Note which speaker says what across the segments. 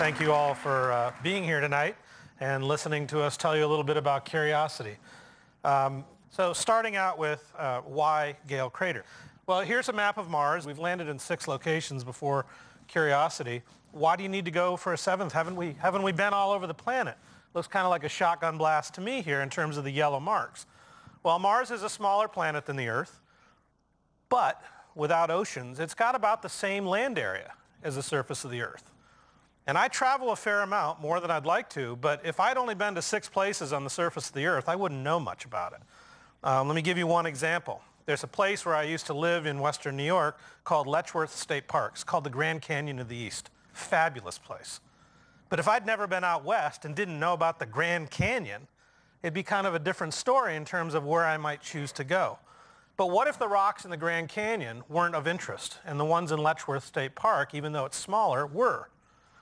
Speaker 1: Thank you all for being here tonight and listening to us tell you a little bit about Curiosity. So starting out with why Gale Crater? Well, here's a map of Mars. We've landed in 6 locations before Curiosity. Why do you need to go for a 7th? Haven't we been all over the planet? Looks kind of like a shotgun blast to me here in terms of the yellow marks. Well, Mars is a smaller planet than the Earth, but without oceans, it's got about the same land area as the surface of the Earth. And I travel a fair amount, more than I'd like to, but if I'd only been to 6 places on the surface of the Earth, I wouldn't know much about it. Let me give you one example. There's a place where I used to live in western New York called Letchworth State Park. It's called the Grand Canyon of the East. Fabulous place. But if I'd never been out west and didn't know about the Grand Canyon, it'd be kind of a different story in terms of where I might choose to go. But what if the rocks in the Grand Canyon weren't of interest, and the ones in Letchworth State Park, even though it's smaller, were?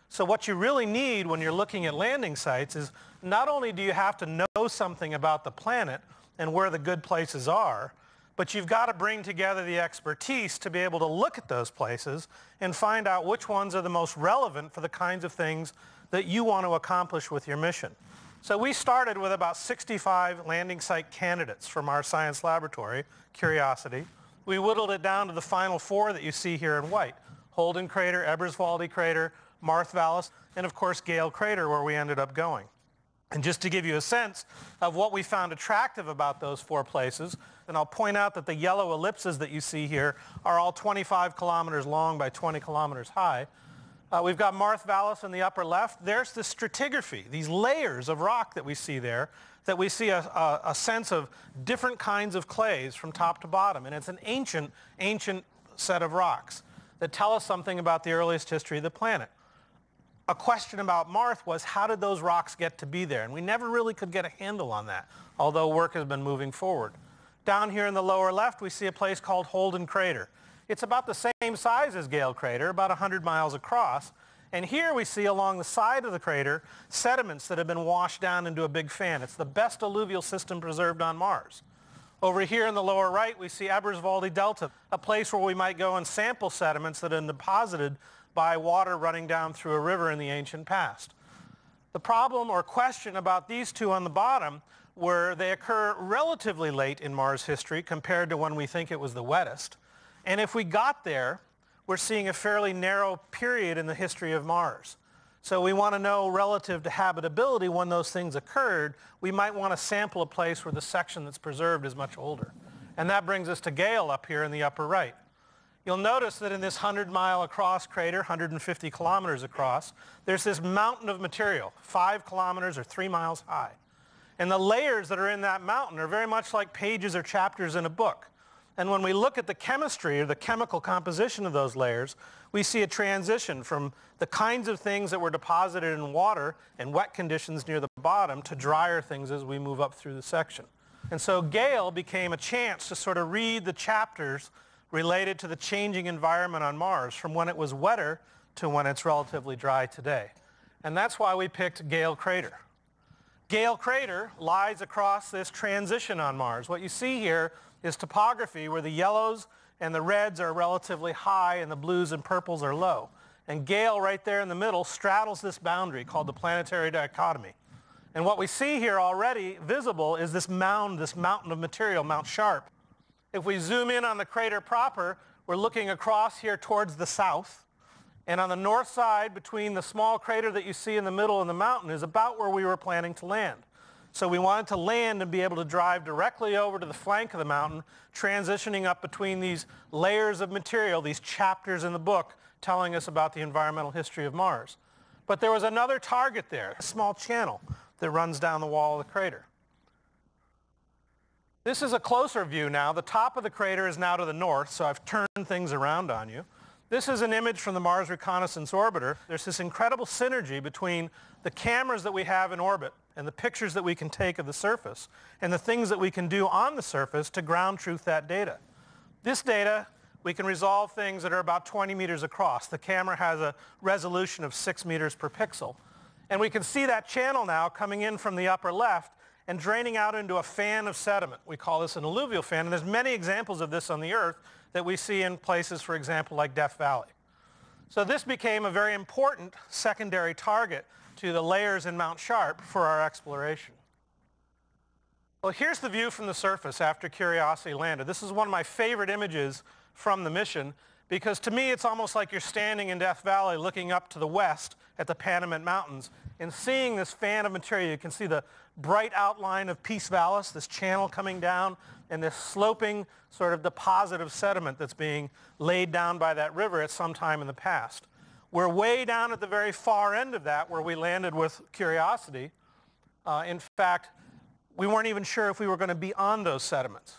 Speaker 1: So what you really need when you're looking at landing sites is not only do you have to know something about the planet and where the good places are, but you've got to bring together the expertise to be able to look at those places and find out which ones are the most relevant for the kinds of things that you want to accomplish with your mission. So we started with about 65 landing site candidates from our science laboratory, Curiosity. We whittled it down to the final 4 that you see here in white: Holden Crater, Eberswalde Crater, Marth Vallis, and of course Gale Crater, where we ended up going. And just to give you a sense of what we found attractive about those 4 places, and I'll point out that the yellow ellipses that you see here are all 25 kilometers long by 20 kilometers high. We've got Marth Vallis in the upper left. There's the stratigraphy, these layers of rock that we see there, that we see a sense of different kinds of clays from top to bottom. And it's an ancient set of rocks that tell us something about the earliest history of the planet. A question about Marth was, how did those rocks get to be there? And we never really could get a handle on that, although work has been moving forward. Down here in the lower left, we see a place called Holden Crater. It's about the same size as Gale Crater, about 100 miles across. And here we see along the side of the crater sediments that have been washed down into a big fan. It's the best alluvial system preserved on Mars. Over here in the lower right, we see Eberswalde Delta, a place where we might go and sample sediments that have been deposited by water running down through a river in the ancient past. The problem or question about these 2 on the bottom were they occur relatively late in Mars history compared to when we think it was the wettest. And if we got there, we're seeing a fairly narrow period in the history of Mars. So we want to know relative to habitability when those things occurred, we might want to sample a place where the section that's preserved is much older. And that brings us to Gale up here in the upper right. You'll notice that in this 100-mile across crater, 150 kilometers across, there's this mountain of material, 5 kilometers or 3 miles high. And the layers that are in that mountain are very much like pages or chapters in a book. And when we look at the chemistry or the chemical composition of those layers, we see a transition from the kinds of things that were deposited in water and wet conditions near the bottom to drier things as we move up through the section. And so Gale became a chance to sort of read the chapters related to the changing environment on Mars from when it was wetter to when it's relatively dry today. And that's why we picked Gale Crater. Gale Crater lies across this transition on Mars. What you see here is topography where the yellows and the reds are relatively high and the blues and purples are low. And Gale right there in the middle straddles this boundary called the planetary dichotomy. And what we see here already visible is this mountain of material, Mount Sharp. If we zoom in on the crater proper, we're looking across here towards the south. And on the north side, between the small crater that you see in the middle and the mountain, is about where we were planning to land. So we wanted to land and be able to drive directly over to the flank of the mountain, transitioning up between these layers of material, these chapters in the book telling us about the environmental history of Mars. But there was another target there, a small channel that runs down the wall of the crater. This is a closer view now. The top of the crater is now to the north, so I've turned things around on you. This is an image from the Mars Reconnaissance Orbiter. There's this incredible synergy between the cameras that we have in orbit and the pictures that we can take of the surface and the things that we can do on the surface to ground truth that data. This data, we can resolve things that are about 20 meters across. The camera has a resolution of 6 meters per pixel. And we can see that channel now coming in from the upper left and draining out into a fan of sediment. We call this an alluvial fan, and there's many examples of this on the Earth that we see in places, for example, like Death Valley. So this became a very important secondary target to the layers in Mount Sharp for our exploration. Well, here's the view from the surface after Curiosity landed. This is one of my favorite images from the mission because to me it's almost like you're standing in Death Valley looking up to the west at the Panamint Mountains and seeing this fan of material. You can see the bright outline of Peace Vallis, this channel coming down, and this sloping sort of deposit of sediment that's being laid down by that river at some time in the past. We're way down at the very far end of that where we landed with Curiosity. In fact, we weren't even sure if we were going to be on those sediments.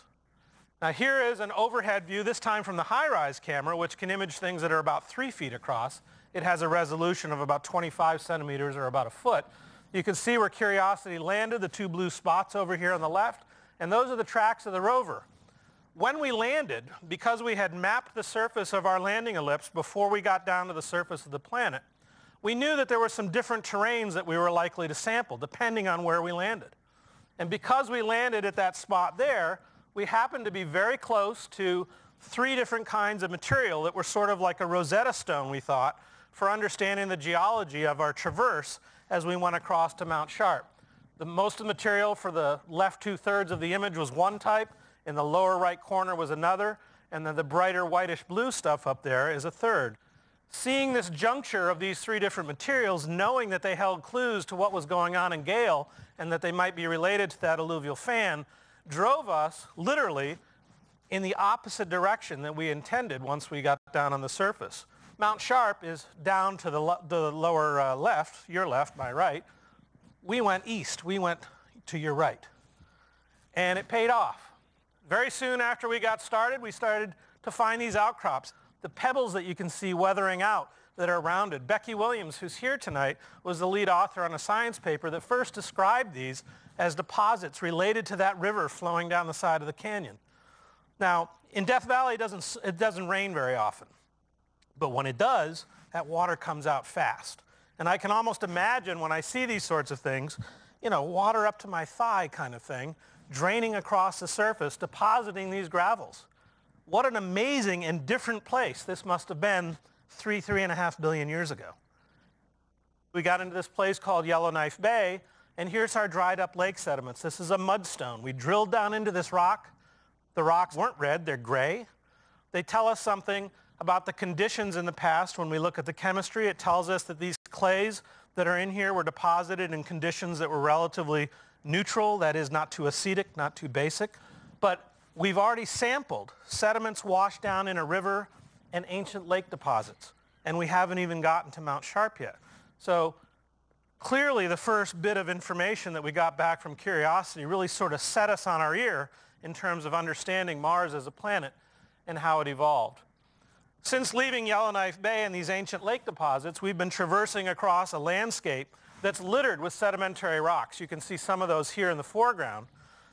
Speaker 1: Now here is an overhead view, this time from the high-rise camera, which can image things that are about 3 feet across. It has a resolution of about 25 centimeters or about a foot. You can see where Curiosity landed, the two blue spots over here on the left, and those are the tracks of the rover. When we landed, because we had mapped the surface of our landing ellipse before we got down to the surface of the planet, we knew that there were some different terrains that we were likely to sample, depending on where we landed. And because we landed at that spot there, we happened to be very close to 3 different kinds of material that were sort of like a Rosetta Stone, we thought, for understanding the geology of our traverse as we went across to Mount Sharp. Most of the material for the left 2/3 of the image was one type, in the lower right corner was another, and then the brighter whitish blue stuff up there is a third. Seeing this juncture of these 3 different materials, knowing that they held clues to what was going on in Gale and that they might be related to that alluvial fan, drove us literally in the opposite direction that we intended once we got down on the surface. Mount Sharp is down to the lower left, your left, my right. We went east, we went to your right. And it paid off. Very soon after we got started, we started to find these outcrops. The pebbles that you can see weathering out that are rounded. Becky Williams, who's here tonight, was the lead author on a science paper that first described these as deposits related to that river flowing down the side of the canyon. Now, in Death Valley, it doesn't rain very often. But when it does, that water comes out fast. And I can almost imagine when I see these sorts of things, you know, water up to my thigh kind of thing, draining across the surface, depositing these gravels. What an amazing and different place this must have been 3.5 billion years ago. We got into this place called Yellowknife Bay, and here's our dried up lake sediments. This is a mudstone. We drilled down into this rock. The rocks weren't red, they're gray. They tell us something about the conditions in the past. When we look at the chemistry, it tells us that these clays that are in here were deposited in conditions that were relatively neutral, that is, not too acidic, not too basic. But we've already sampled sediments washed down in a river and ancient lake deposits, and we haven't even gotten to Mount Sharp yet. So clearly the first bit of information that we got back from Curiosity really sort of set us on our ear in terms of understanding Mars as a planet and how it evolved. Since leaving Yellowknife Bay and these ancient lake deposits, we've been traversing across a landscape that's littered with sedimentary rocks. You can see some of those here in the foreground.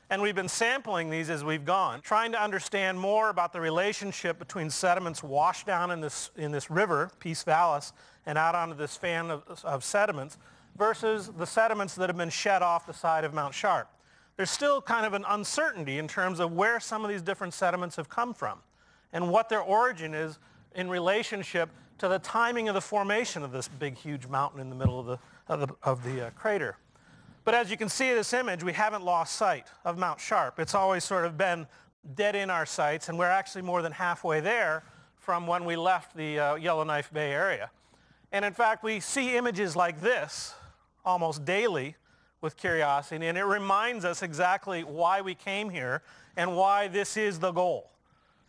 Speaker 1: And we've been sampling these as we've gone, trying to understand more about the relationship between sediments washed down in this river, Peace Vallis, and out onto this fan of sediments, versus the sediments that have been shed off the side of Mount Sharp. There's still kind of an uncertainty in terms of where some of these different sediments have come from and what their origin is in relationship to the timing of the formation of this big, huge mountain in the middle of the crater. But as you can see in this image, we haven't lost sight of Mount Sharp. It's always sort of been dead in our sights, and we're actually more than halfway there from when we left the Yellowknife Bay area. And in fact, we see images like this almost daily with Curiosity, and it reminds us exactly why we came here and why this is the goal.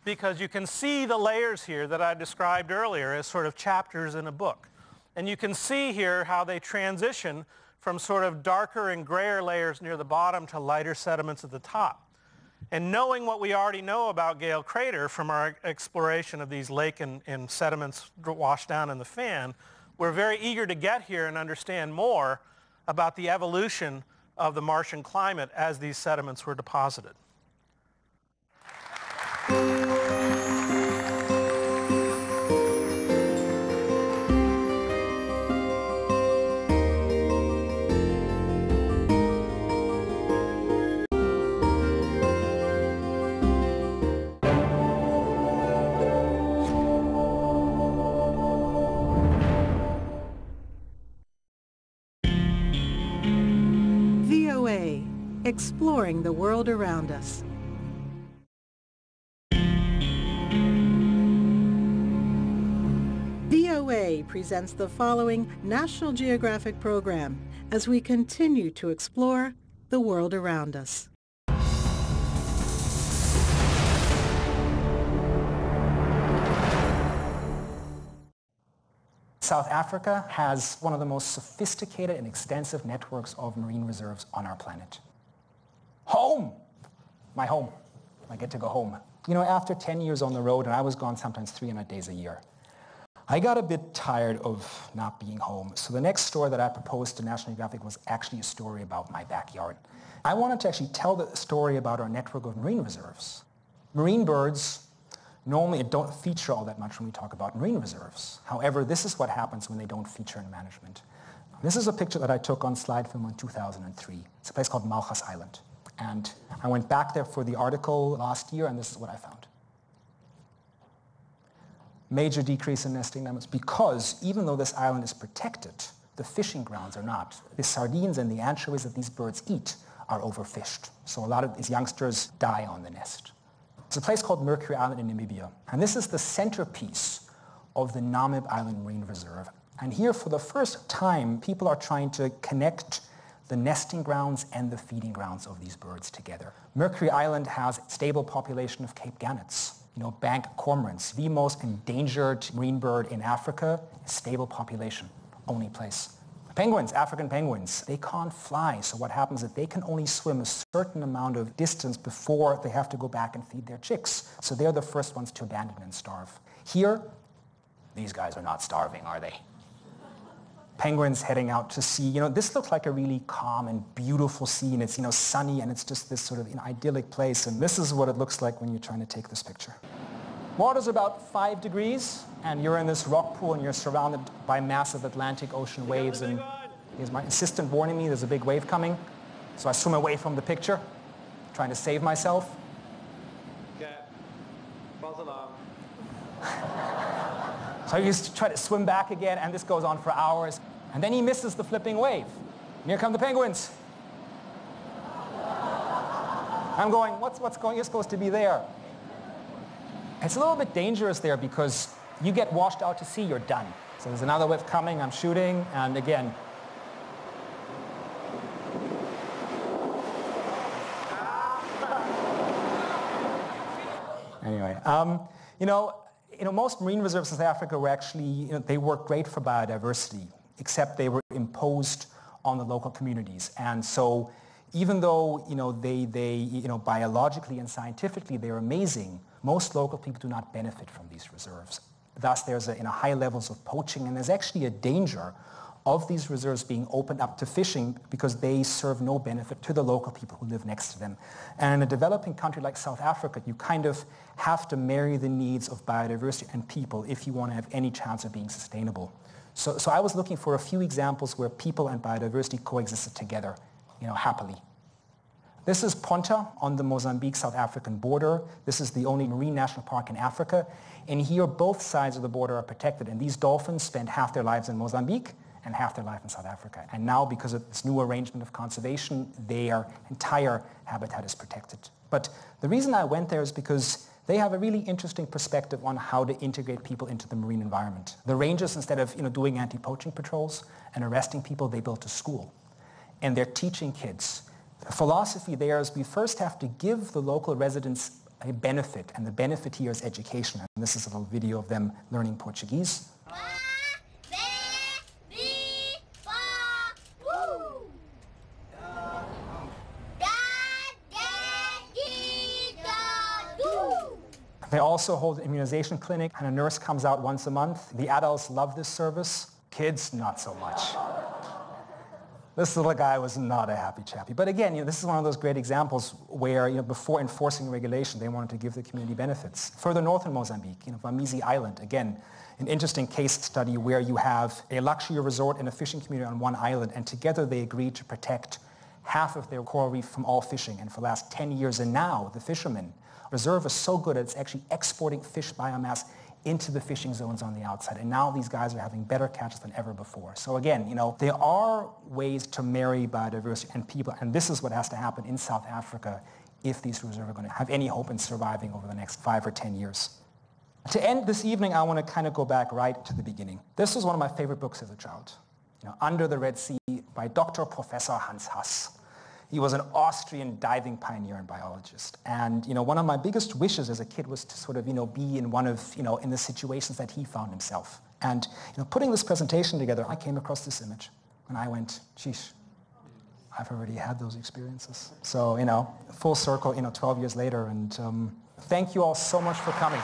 Speaker 1: Because you can see the layers here that I described earlier as sort of chapters in a book. And you can see here how they transition from sort of darker and grayer layers near the bottom to lighter sediments at the top. And knowing what we already know about Gale Crater from our exploration of these lake and sediments washed down in the fan, we're very eager to get here and understand more about the evolution of the Martian climate as these sediments were deposited.
Speaker 2: exploring the world around us. VOA presents the following National Geographic program as we continue to explore the world around us.
Speaker 3: South Africa has one of the most sophisticated and extensive networks of marine reserves on our planet. Home! My home. I get to go home. You know, after 10 years on the road, and I was gone sometimes 300 days a year, I got a bit tired of not being home. So the next story that I proposed to National Geographic was actually a story about my backyard. I wanted to actually tell the story about our network of marine reserves. Marine birds normally don't feature all that much when we talk about marine reserves. However, this is what happens when they don't feature in management. This is a picture that I took on slide film in 2003. It's a place called Malchus Island. And I went back there for the article last year, and this is what I found. Major decrease in nesting numbers because even though this island is protected, the fishing grounds are not. The sardines and the anchovies that these birds eat are overfished. So a lot of these youngsters die on the nest. It's a place called Mercury Island in Namibia. And this is the centerpiece of the Namib Island Marine Reserve. And here for the first time, people are trying to connect the nesting grounds and the feeding grounds of these birds together. Mercury Island has a stable population of Cape gannets, bank cormorants, the most endangered marine bird in Africa, a stable population, only place. Penguins, African penguins, they can't fly. So what happens is they can only swim a certain amount of distance before they have to go back and feed their chicks. So they're the first ones to abandon and starve. Here, these guys are not starving, are they? Penguins heading out to sea. This looks like a really calm and beautiful sea, and it's, sunny, and it's just this sort of idyllic place. And this is what it looks like when you're trying to take this picture. Water's about 5 degrees, and you're in this rock pool, and you're surrounded by massive Atlantic Ocean waves. And here's my assistant warning me there's a big wave coming. So I swim away from the picture, trying to save myself.
Speaker 1: Okay. False alarm.
Speaker 3: So I used to try to swim back again, and this goes on for hours. And then he misses the flipping wave. And here come the penguins. I'm going, what's going? You're supposed to be there. It's a little bit dangerous there because you get washed out to sea, you're done. So there's another wave coming, I'm shooting, and again. Anyway, most marine reserves in South Africa were actually, they work great for biodiversity, except they were imposed on the local communities. And so even though, they biologically and scientifically they're amazing, most local people do not benefit from these reserves. Thus, there's high levels of poaching, and there's actually a danger of these reserves being opened up to fishing because they serve no benefit to the local people who live next to them. And in a developing country like South Africa, you kind of have to marry the needs of biodiversity and people if you want to have any chance of being sustainable. So I was looking for a few examples where people and biodiversity coexisted together, happily. This is Ponta on the Mozambique-South African border. This is the only marine national park in Africa. And here, both sides of the border are protected. And these dolphins spend half their lives in Mozambique and half their life in South Africa. And now, because of this new arrangement of conservation, their entire habitat is protected. But the reason I went there is because they have a really interesting perspective on how to integrate people into the marine environment. The rangers, instead of doing anti-poaching patrols and arresting people, they built a school. And they're teaching kids. The philosophy there is we first have to give the local residents a benefit, and the benefit here is education. And this is a little video of them learning Portuguese. They also hold an immunization clinic, and a nurse comes out once a month. The adults love this service. Kids, not so much. This little guy was not a happy chappy. But again, this is one of those great examples where, before enforcing regulation, they wanted to give the community benefits. Further north in Mozambique, Vamizi Island, again, an interesting case study where you have a luxury resort and a fishing community on one island, and together they agreed to protect half of their coral reef from all fishing. And for the last 10 years, and now the fishermen reserve is so good that it's actually exporting fish biomass into the fishing zones on the outside. And now these guys are having better catches than ever before. So again, there are ways to marry biodiversity and people, and this is what has to happen in South Africa if these reserves are going to have any hope in surviving over the next 5 or 10 years. To end this evening, I want to kind of go back right to the beginning. This was one of my favorite books as a child, Under the Red Sea by Dr. Professor Hans Hass. He was an Austrian diving pioneer and biologist. And, one of my biggest wishes as a kid was to sort of, be in one of, in the situations that he found himself. And, putting this presentation together, I came across this image and I went, sheesh, I've already had those experiences. So, full circle, 12 years later. And thank you all so much for coming.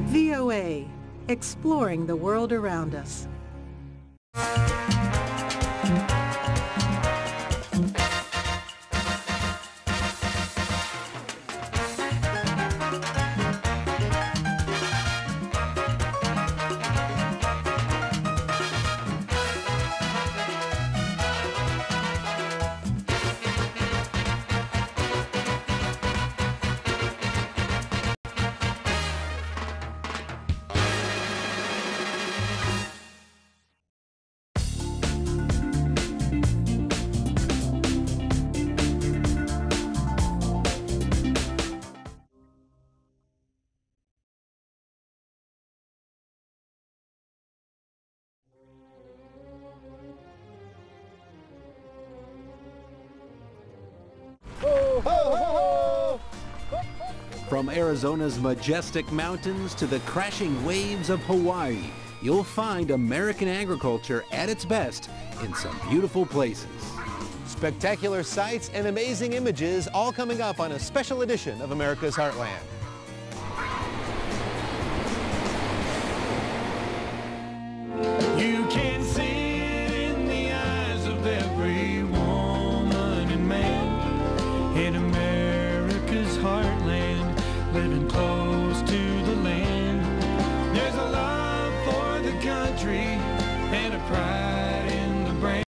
Speaker 2: VOA, exploring the world around us.
Speaker 4: From Arizona's majestic mountains to the crashing waves of Hawaii, you'll find American agriculture at its best in some beautiful places. Spectacular sights and amazing images all coming up on a special edition of America's Heartland.
Speaker 5: You can see it in the eyes of every woman and man in America's heartland, living close to the land. There's a love for the country and a pride in the brand.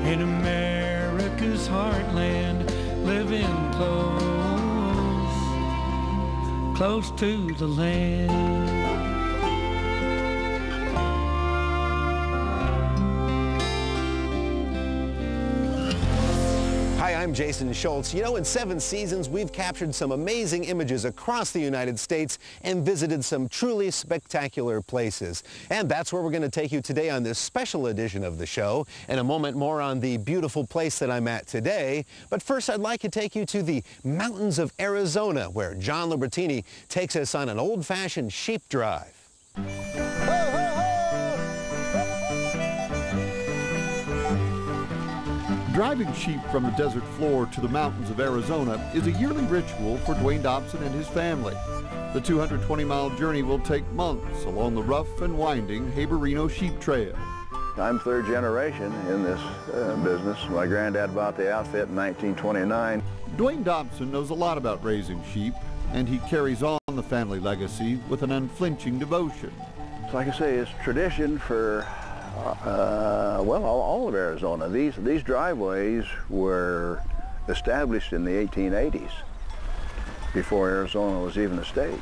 Speaker 5: In America's heartland, living close to the land.
Speaker 4: Hi, I'm Jason Schultz. In 7 seasons, we've captured some amazing images across the United States and visited some truly spectacular places. And that's where we're going to take you today on this special edition of the show. In a moment, more on the beautiful place that I'm at today. But first, I'd like to take you to the mountains of Arizona, where John Libertini takes us on an old-fashioned sheep drive.
Speaker 6: Driving sheep from the desert floor to the mountains of Arizona is a yearly ritual for Dwayne Dobson and his family. The 220-mile journey will take months along the rough and winding Haberino Sheep Trail.
Speaker 7: I'm third generation in this business. My granddad bought the outfit in 1929.
Speaker 6: Dwayne Dobson knows a lot about raising sheep, and he carries on the family legacy with an unflinching devotion.
Speaker 7: So like I say, it's tradition for all of Arizona. These driveways were established in the 1880s, before Arizona was even a state.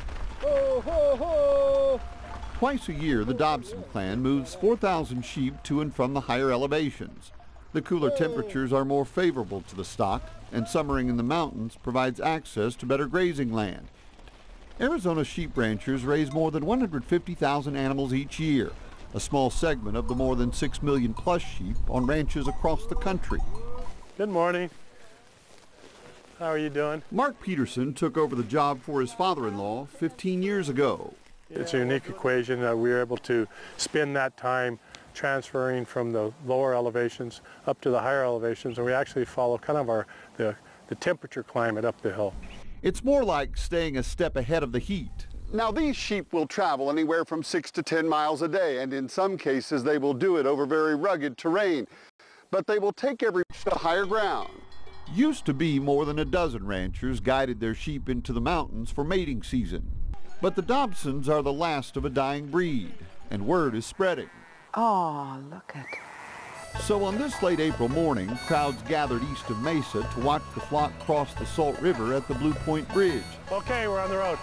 Speaker 6: Twice a year, the Dobson clan moves 4,000 sheep to and from the higher elevations. The cooler temperatures are more favorable to the stock, and summering in the mountains provides access to better grazing land. Arizona sheep ranchers raise more than 150,000 animals each year, a small segment of the more than 6 million plus sheep on ranches across the country.
Speaker 8: Good morning. How are you doing?
Speaker 6: Mark Peterson took over the job for his father-in-law 15 years ago.
Speaker 8: It's a unique equation that we were able to spend that time transferring from the lower elevations up to the higher elevations, and we actually follow kind of the temperature climate up the hill.
Speaker 6: It's more like staying a step ahead of the heat.
Speaker 9: Now, these sheep will travel anywhere from 6 to 10 miles a day, and in some cases they will do it over very rugged terrain. But they will take every to higher ground.
Speaker 6: Used to be more than a dozen ranchers guided their sheep into the mountains for mating season. But the Dobsons are the last of a dying breed, and word is spreading.
Speaker 10: Oh, look at.
Speaker 6: So on this late April morning, crowds gathered east of Mesa to watch the flock cross the Salt River at the Blue Point Bridge.
Speaker 8: Okay, we're on the road.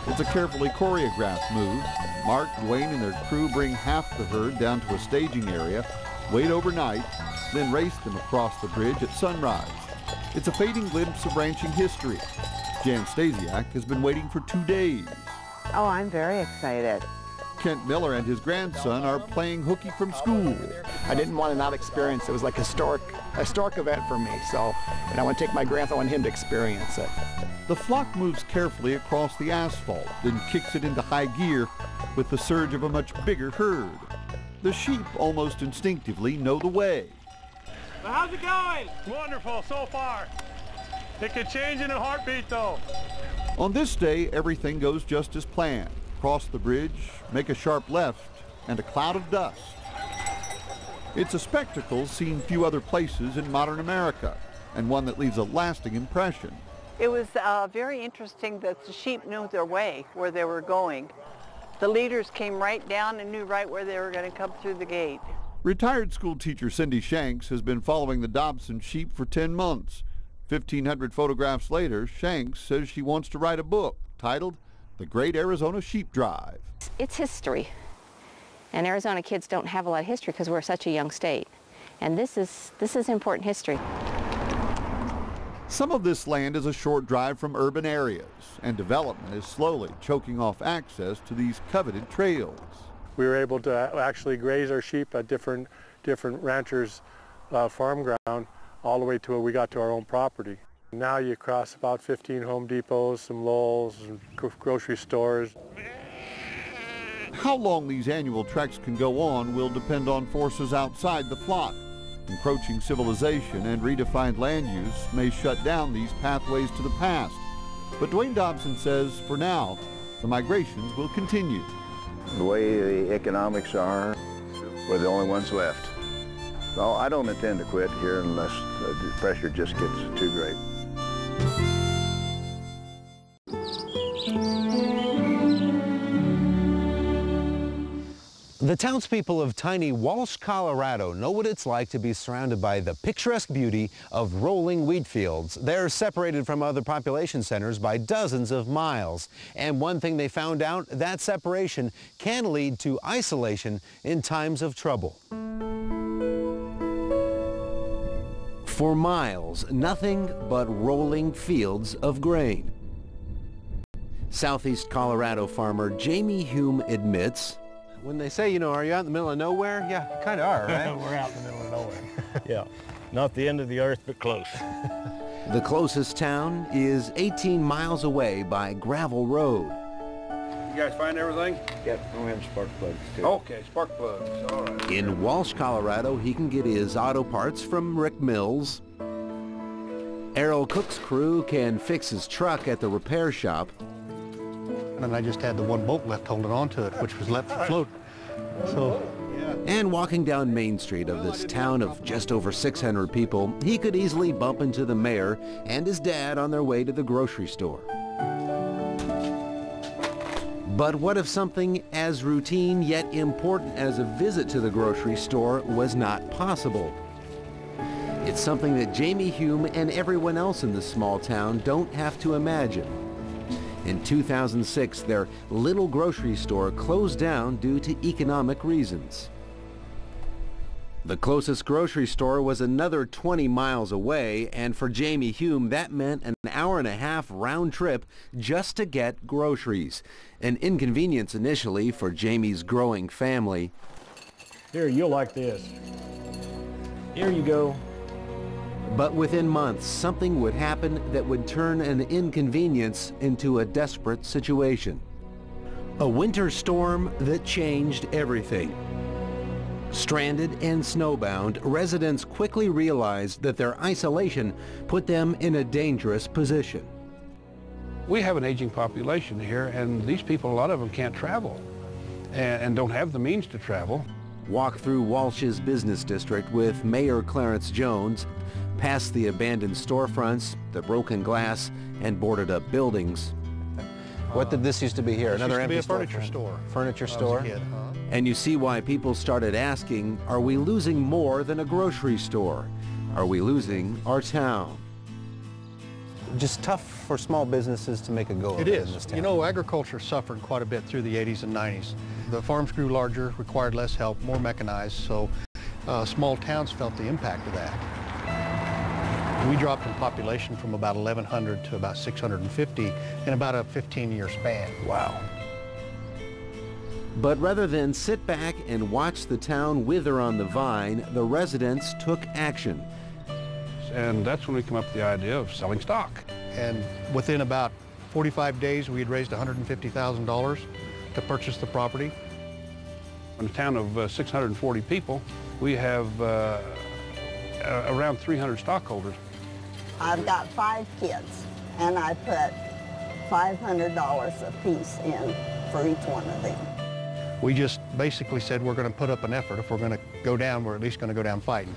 Speaker 6: It's a carefully choreographed move. Mark, Dwayne, and their crew bring half the herd down to a staging area, wait overnight, then race them across the bridge at sunrise. It's a fading glimpse of ranching history. Jan Stasiak has been waiting for 2 days.
Speaker 10: Oh, I'm very excited.
Speaker 6: Kent Miller and his grandson are playing hooky from school.
Speaker 11: I didn't want to not experience it. It was like a historic event for me. So, and I want to take my grandson, I want him to experience it.
Speaker 6: The flock moves carefully across the asphalt, then kicks it into high gear with the surge of a much bigger herd. The sheep almost instinctively know the way.
Speaker 8: Well, how's it going? Wonderful so far. It could change in a heartbeat though.
Speaker 6: On this day, everything goes just as planned. Cross the bridge, make a sharp left, and a cloud of dust. It's a spectacle seen few other places in modern America, and one that leaves a lasting impression.
Speaker 10: It was very interesting that the sheep knew their way, where they were going. The leaders came right down and knew right where they were going to come through the gate.
Speaker 6: Retired school teacher Cindy Shanks has been following the Dobson sheep for 10 months. 1,500 photographs later, Shanks says she wants to write a book titled The Great Arizona Sheep Drive.
Speaker 12: It's history, and Arizona kids don't have a lot of history because we're such a young state, and this is important history.
Speaker 6: Some of this land is a short drive from urban areas, and development is slowly choking off access to these coveted trails.
Speaker 8: We were able to actually graze our sheep at different ranchers' farm ground all the way to where we got to our own property. Now you cross about 15 Home Depots, some Lowe's, and grocery stores.
Speaker 6: How long these annual treks can go on will depend on forces outside the flock. Encroaching civilization and redefined land use may shut down these pathways to the past. But Dwayne Dobson says, for now, the migrations will continue.
Speaker 7: The way the economics are, we're the only ones left. So I don't intend to quit here unless the pressure just gets too great.
Speaker 4: The townspeople of tiny Walsh, Colorado know what it's like to be surrounded by the picturesque beauty of rolling wheat fields. They're separated from other population centers by dozens of miles. And one thing they found out, that separation can lead to isolation in times of trouble. For miles, nothing but rolling fields of grain. Southeast Colorado farmer Jamie Hume admits, when they say, are you out in the middle of nowhere? Yeah, you kind of are, right?
Speaker 13: We're out in the middle of nowhere. Yeah, not the end of the earth, but close.
Speaker 4: The closest town is 18 miles away by gravel road.
Speaker 14: You guys find everything?
Speaker 13: Yep, we have spark plugs too.
Speaker 14: Okay, spark plugs, all right.
Speaker 4: In Walsh, Colorado, he can get his auto parts from Rick Mills. Errol Cook's crew can fix his truck at the repair shop.
Speaker 15: And I just had the one boat left holding on to it, which was left afloat. So.
Speaker 4: And walking down Main Street of this town of just over 600 people, he could easily bump into the mayor and his dad on their way to the grocery store. But what if something as routine yet important as a visit to the grocery store was not possible? It's something that Jamie Hume and everyone else in this small town don't have to imagine. In 2006, their little grocery store closed down due to economic reasons. The closest grocery store was another 20 miles away, and for Jamie Hume, that meant an hour-and-a-half round trip just to get groceries. An inconvenience initially for Jamie's growing family.
Speaker 13: Here, you'll like this. Here you go.
Speaker 4: But within months, something would happen that would turn an inconvenience into a desperate situation. A winter storm that changed everything. Stranded and snowbound, residents quickly realized that their isolation put them in a dangerous position.
Speaker 16: We have an aging population here, and these people, a lot of them can't travel and don't have the means to travel.
Speaker 4: Walk through Walsh's business district with Mayor Clarence Jones, past the abandoned storefronts, the broken glass, and boarded up buildings. What did this used to be here?
Speaker 15: This
Speaker 4: Another
Speaker 15: used to be
Speaker 4: empty
Speaker 15: a furniture store.
Speaker 4: Furniture
Speaker 15: when I was
Speaker 4: store?
Speaker 15: a kid.
Speaker 17: And you see why people started asking, are we losing more than a grocery store? Are we losing our town?
Speaker 4: Just tough for small businesses to make a go of
Speaker 15: It
Speaker 4: it in this
Speaker 15: is.
Speaker 4: town.
Speaker 15: You know, agriculture suffered quite a bit through the 80s and 90s. The farms grew larger, required less help, more mechanized, so small towns felt the impact of that. We dropped in population from about 1,100 to about 650 in about a 15-year span.
Speaker 17: Wow. But rather than sit back and watch the town wither on the vine, the residents took action.
Speaker 16: And that's when we came up with the idea of selling stock.
Speaker 15: And within about 45 days, we had raised $150,000 to purchase the property.
Speaker 16: In a town of 640 people, we have around 300 stockholders.
Speaker 18: I've got 5 kids, and I put $500 a piece in for each one of them.
Speaker 15: We just basically said we're going to put up an effort. If we're going to go down, we're at least going to go down fighting.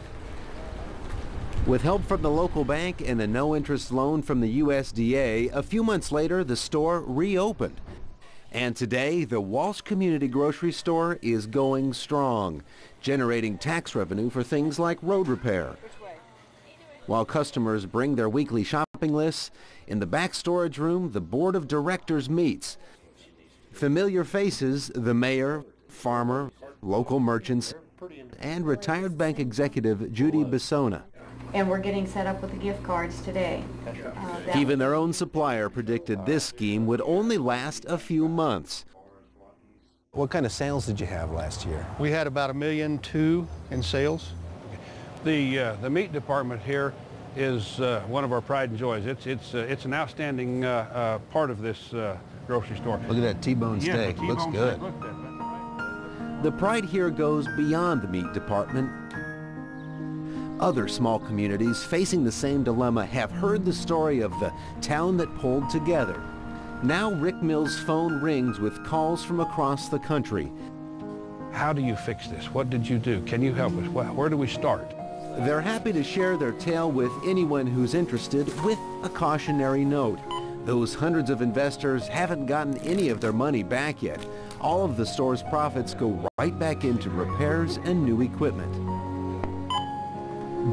Speaker 17: With help from the local bank and a no-interest loan from the USDA, a few months later, the store reopened. And today, the Walsh Community Grocery Store is going strong, generating tax revenue for things like road repair. While customers bring their weekly shopping lists, in the back storage room, the board of directors meets. Familiar faces, the mayor, farmer, local merchants, and retired bank executive Judy Bissona.
Speaker 19: And we're getting set up with the gift cards today.
Speaker 17: Even their own supplier predicted this scheme would only last a few months.
Speaker 4: What kind of sales did you have last year?
Speaker 15: We had about $1.2 million in sales.
Speaker 16: The meat department here is one of our pride and joys. It's an outstanding part of this grocery store.
Speaker 4: Look at that T-bone steak. Looks good.
Speaker 17: The pride here goes beyond the meat department. Other small communities facing the same dilemma have heard the story of the town that pulled together. Now Rick Mills' phone rings with calls from across the country.
Speaker 16: How do you fix this? What did you do? Can you help us? Where do we start?
Speaker 17: They're happy to share their tale with anyone who's interested, with a cautionary note. Those hundreds of investors haven't gotten any of their money back yet. All of the store's profits go right back into repairs and new equipment.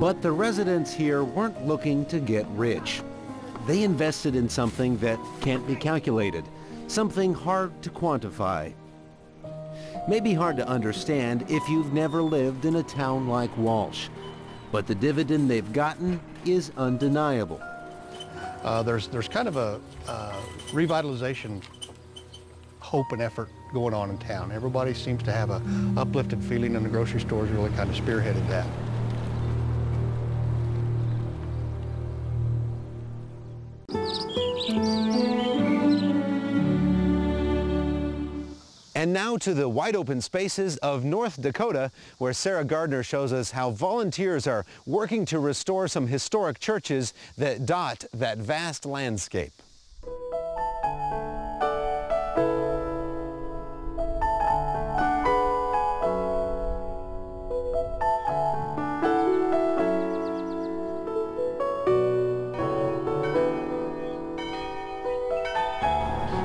Speaker 17: But the residents here weren't looking to get rich. They invested in something that can't be calculated, something hard to quantify. Maybe hard to understand if you've never lived in a town like Walsh. But the dividend they've gotten is undeniable.
Speaker 15: There's kind of a revitalization hope and effort going on in town. Everybody seems to have a uplifted feeling, and the grocery stores really kind of spearheaded that.
Speaker 4: And now to the wide open spaces of North Dakota, where Sarah Gardner shows us how volunteers are working to restore some historic churches that dot that vast landscape.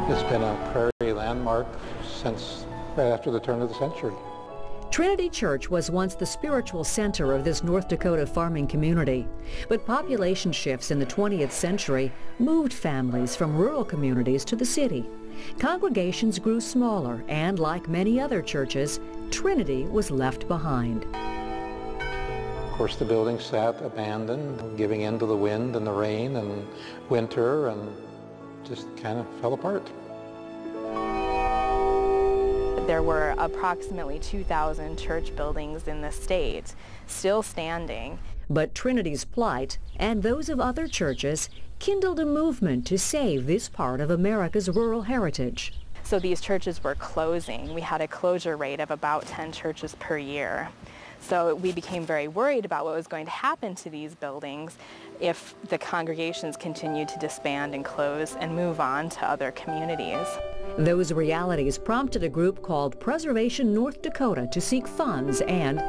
Speaker 20: It's been a prairie landmark since right after the turn of the century.
Speaker 21: Trinity Church was once the spiritual center of this North Dakota farming community, but population shifts in the 20th century moved families from rural communities to the city. Congregations grew smaller, and like many other churches, Trinity was left behind.
Speaker 20: Of course, the building sat abandoned, giving in to the wind and the rain and winter, and just kind of fell apart.
Speaker 22: There were approximately 2,000 church buildings in the state, still standing.
Speaker 21: But Trinity's plight, and those of other churches, kindled a movement to save this part of America's rural heritage.
Speaker 22: So these churches were closing. We had a closure rate of about 10 churches per year. So we became very worried about what was going to happen to these buildings if the congregations continued to disband and close and move on to other communities.
Speaker 21: Those realities prompted a group called Preservation North Dakota to seek funds and